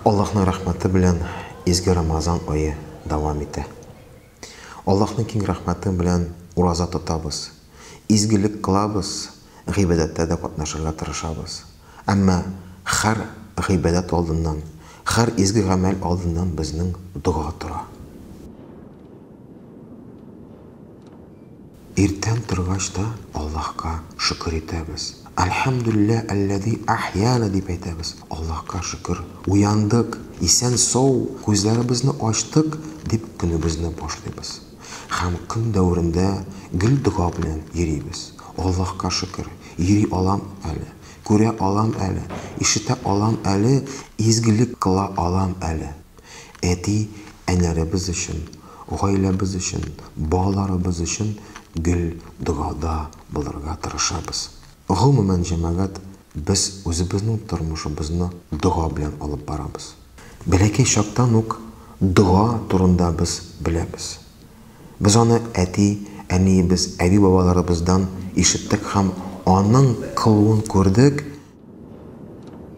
Аллахның рәхмәте белән изге Рамазан айы дәвам итә. Аллахның киң рәхмәте белән ураза тотабыз, изгелек кылабыз, гыйбадәттә дә катнашырга тырышабыз. Әмма һәр гыйбадәт алдыннан, һәр изге гамәл алдыннан безнең дуа тора. Иртән торгач та Аллаһка шөкер итәбез. Әлхәмдүлилләһ әлләзи ахьяна дип әйтәбез. Аллаһка шөкер. Уяндык, исән сау, күзләребезне ачтык дип көнебезне башлыйбыз. Һәм көн дәврендә гел дуа белән йөрибез. Аллаһка шөкер. Йөри алам әле, күрә алам әле, ишетә алам әле, изгелек кыла алам әле. Әти, әнәребез өчен, гаиләбез өчен, балаларыбыз өчен гел дуада булырга тырышабыз. Гомумән җәмәгать, без үзебезнең тормышыбызны дуа белән алып барабыз. Бәләкәй чактан ук дуа турында без беләбез. Без аны әти, әниебез, әби-бабаларыбыздан ишеттек һәм аның кылуын күрдек.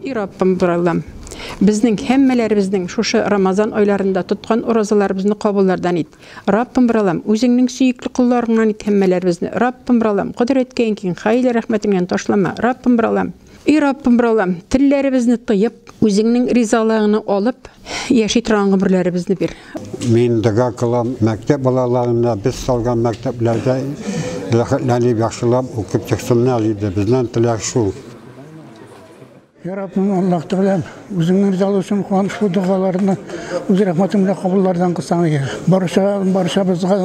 И Раббым Аллам, безнең һәммәләребезнең шушы Рамазан айларында тоткан уразаларыбызны кабуллардан ит. Раббым Аллам, үзеңнең сөйекле кулларыңнан ит һәммәләребезне. Раббым Аллам, кудреткә киң хәйлә рәхмәтеңнән ташлама. Раббым Аллам, и Раббым Аллам, телләребезне тыеп, үзеңнең ризалыгыңны алып, яши торган гомерләребезне бир. Мин дага кылам, мәктәп балаларына без салган мәктәпләрдә ләхәтләнеп яхшылап укып чыксыннар иде. Безнең теләк шул. Я Раббым, Аллаһ Тәгалә, үзеңнең ризалыгы өчен куанычлы дуаларны үз рәхмәтең белән кабуллардан кылсаң. Барчабызга,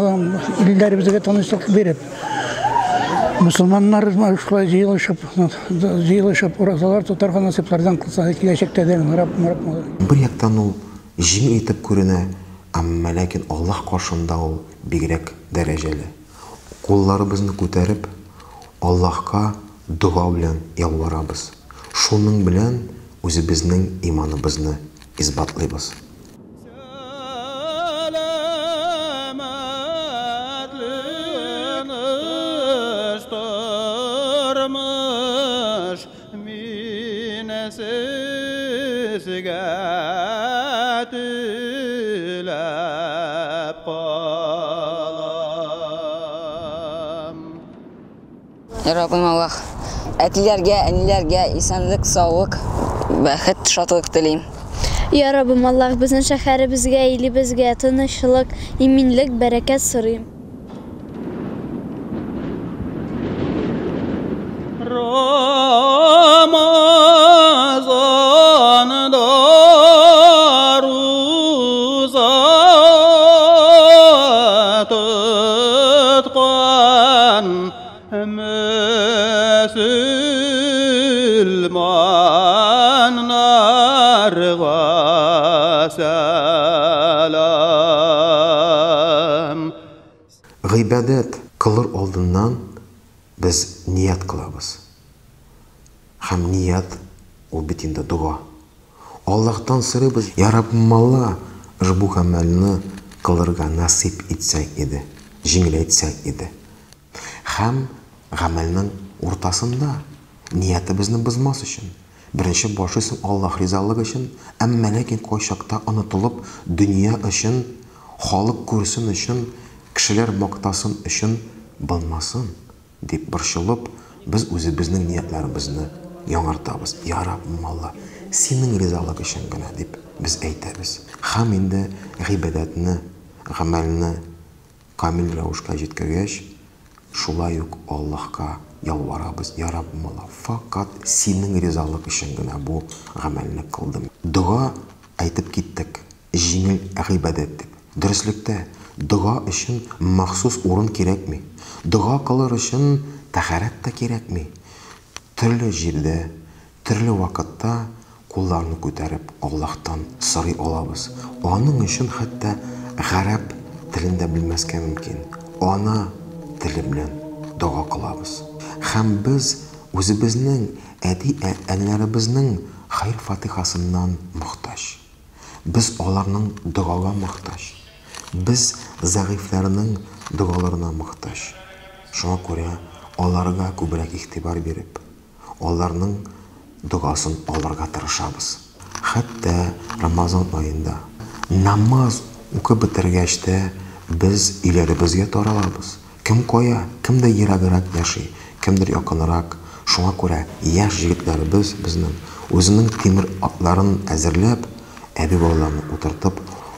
илләребезгә тынычлык биреп, мөселманнар шулай җыелышып уразалар тотарга насыйплардан кылса, киләчәктә дә Раббым. Бер яктан ул җиңел итеп күренә, әмма ләкин Аллаһ каршында ул бигрәк дәрәҗәле. Кулларыбызны күтәреп, Аллаһка дуа белән ялварабыз. Шуның белән үзебезнең иманыбызны исбатлыйбыз. Раббым Аллаһ, әтиләргә, әниләргә исәнлек, саулык, бәхет, шатлык телим. Я Раббым Аллаһ, безнең шәһәребезгә, илебезгә тынычлык, иминлек, бәрәкәт сорыйм. Гыйбадәт кылыр алдыннан без ният кылабыз. Һәм ният ул бит инде дуа. Аллаһтан сорыйбыз, я Раббым Алла, бу гамәлне кылырга насип итсәң иде, җиңеләйтсәң иде. Һәм гамәлнең уртасында ниятебезне бозмас өчен, беренче башлыйсың Аллаһ ризалыгы өчен, әмма ләкин кайчакта онытылып, дөнья өчен, халык күрсен өчен, кешеләр мактасын өчен булмасын дип борчылып, без үзебезнең ниятләребезне яңартабыз. Я Раббым Алла, синең ризалык өчен генә дип без әйтәбез. Һәм инде гыйбадәтне, гамәлне камил рәвешкә җиткергәч, шулай ук Аллаһка ялварабыз. Я Раббым Алла, фақат синең ризалык өчен генә бу гамәлне кылдым. Дуа әйтеп киттек, җиңел гыйбадәт дип. Дөреслектә дуа өчен махсус урын кирәкми. Дуа кылыр өчен тәһарәт тә кирәкми. Төрле җирдә, төрле вакытта кулларны күтәреп Аллаһтан сорый алабыз. Аның өчен хәтта гарәп телендә белмәскә мөмкин. Ана теле белән дуа кылабыз. Һәм без үзебезнең әти-әниләребезнең хәйр фатихасыннан мохтаҗ. Без аларның дуага мохтаҗ. Biz зәгыйфләрнең дуаларына мохтаҗ. Шуңа күрә аларга күбрәк игътибар биреп, аларның дуасын алырга тырышабыз. Hatta Ramazon oyында namaz o'qib bitirgachda biz uylarimizga taralamiz. Kim qo'ya, kimda yiragiroq yashay, kimdir yaqinroq. Shunga ko'ra yosh yigitlarimiz bizning o'zining temir otlarini azirlab, abi bolalarni o'tirtib,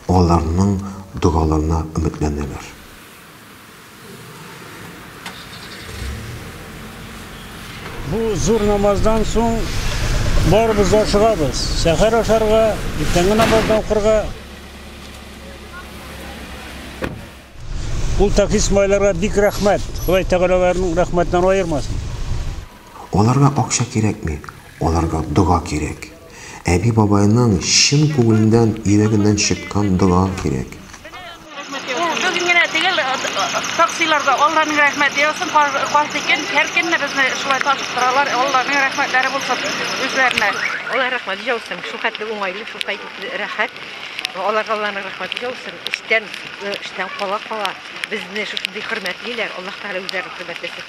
ularning duolarini umidlanadilar. Bu zor namazdan so'ng baribir zo'rshig'amiz. Sahar asharga, ertangi namozdan o'qirga bu takismaylarga dik rahmat. Xudoy taololarning rahmatidan ayirmasin. Ularga aqsha kerakmi? Ularga duo kerak. Abi boboyning shin ko'nglidan, yuragidan chiqqan duo kerak. Taksilarda Allah'ın rahmeti olsun, kaltekin herkenne bizni şulay taşıttıralar, Allah'ın rahmetleri bulsun üzerine. Allah rahmeti olsun, şu katlı umaylı, şu katlı rahat. Allah'ın rahmeti olsun, işten kola bizni şu hürmetliler, Allah Teala üzerine hürmetlesin.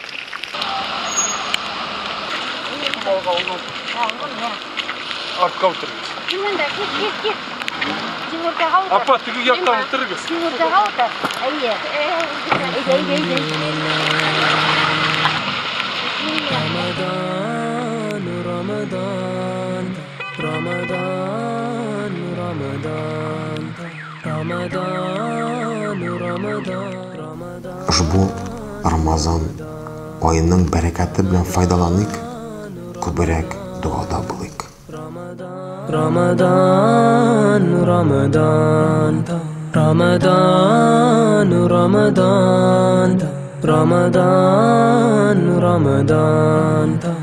Arka otururuz. Kimin de git. Apa tügü yaktan otururuz. Ushbu Ramazon oyining barakati bilan foydalanik, ko'proq duoda bo'laylik. Ramadan, Ramadan, Ramadan, Ramadan, Ramadan, Ramadan.